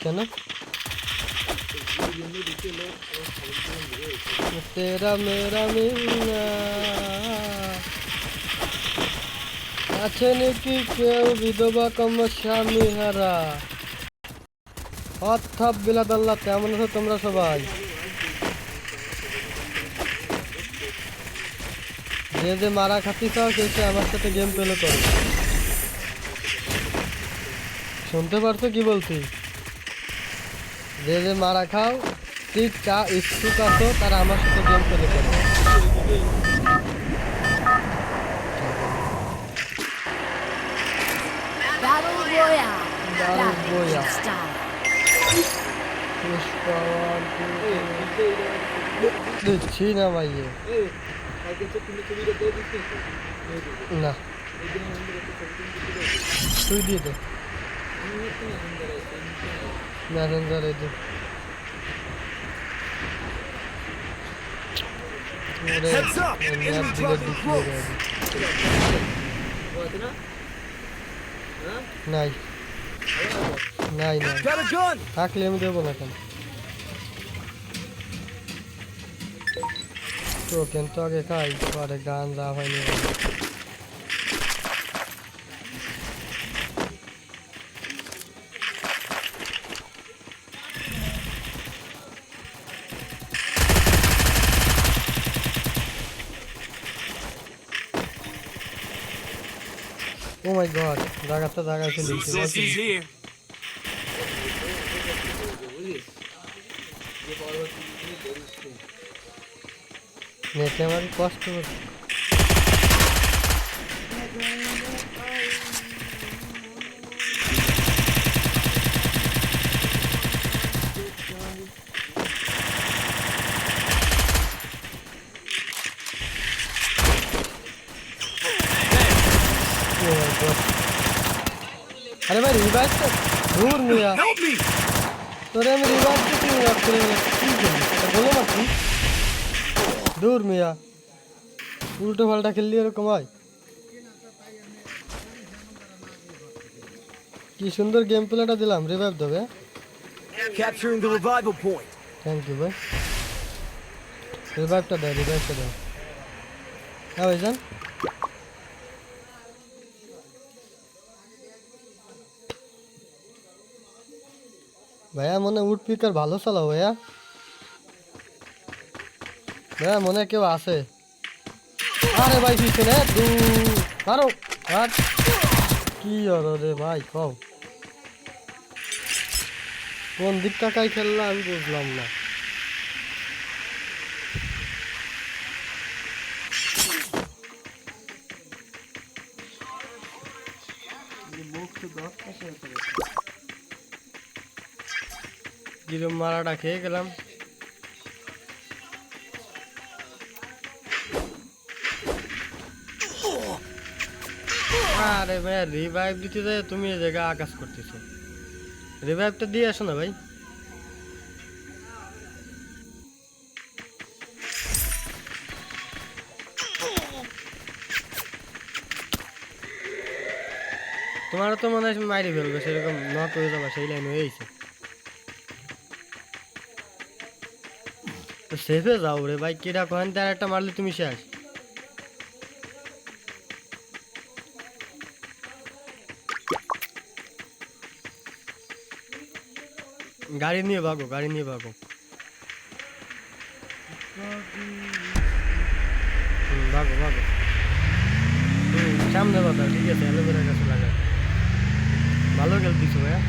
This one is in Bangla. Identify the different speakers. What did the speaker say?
Speaker 1: কেন तेरा मेरा मिलना আছে নাকি কেউ বিধবা কম স্বামী হারা অর্থাৎ বিলাদাল্লাহ কেমন আছো তোমরা সবাই যে যে মারা খাতি চাও সে আমার সাথে গেম প্লে করো শুনতে পারছো কি বলছি যে যে মারা খাও ঠিক চা ইচ্ছুক আছো তারা আমার সাথে গেম প্লে করো
Speaker 2: Battle Royale.
Speaker 1: Battle Royale.
Speaker 2: Style.
Speaker 1: দিচ্ছি না ভাইয়ে না তুই দিয়ে দে মেসেঞ্জারে দে
Speaker 3: Heads up! Enemy dropping close!
Speaker 1: নাই নাই নাই
Speaker 3: Got a gun!
Speaker 1: থাকলে আমি দেবো না কেন তো কিন্তু আগে খাই পরে গান যা হয়নি ও মাই গড জায়গাটা জায়গায় ফেলে
Speaker 3: Sissy's here.
Speaker 1: নেটে আমার কষ্ট হচ্ছে अरे भाई रिवाइव तो दूर मिया
Speaker 3: Help me!
Speaker 1: तोरे में रिवाइव तो क्यों रख रहे हैं ठीक है तो बोलो मत तू दूर मिया उल्टे पलटा खेल लिया कमाई কি সুন্দর গেম প্লেটা দিলাম রিভাইভ দেবে
Speaker 3: Capturing the revival point.
Speaker 1: Thank you ভাই রিভাইভটা দাও হ্যাঁ ভাইজান ভাইয়া মনে উড পিকার ভালো চালাও ভাইয়া ভাইয়া মনে কেউ আছে আরে ভাই পিছনে মারো আর কি রে ভাই কও কোন দিক টাকায় খেললা আমি বুঝলাম না গিরম মারাটা খেয়ে গেলাম আরে ভাই রিভাইভ দিতে যায় তুমি এই জায়গায় আকাশ করতেছো রিভাইভটা দিয়ে আসো না ভাই তোমার তো মনে হয় মাইরে ফেলবে সেরকম নক হয়ে যাবে সেই লাইন হয়েছে তো সেফে যাও রে ভাই কিরা কহেন তার একটা মারলে তুমি শেষ গাড়ি নিয়ে ভাগো ভাগো সামনে কথা ঠিক আছে অ্যালোভেরার কাছে লাগা ভালো খেলতেছো ভাইয়া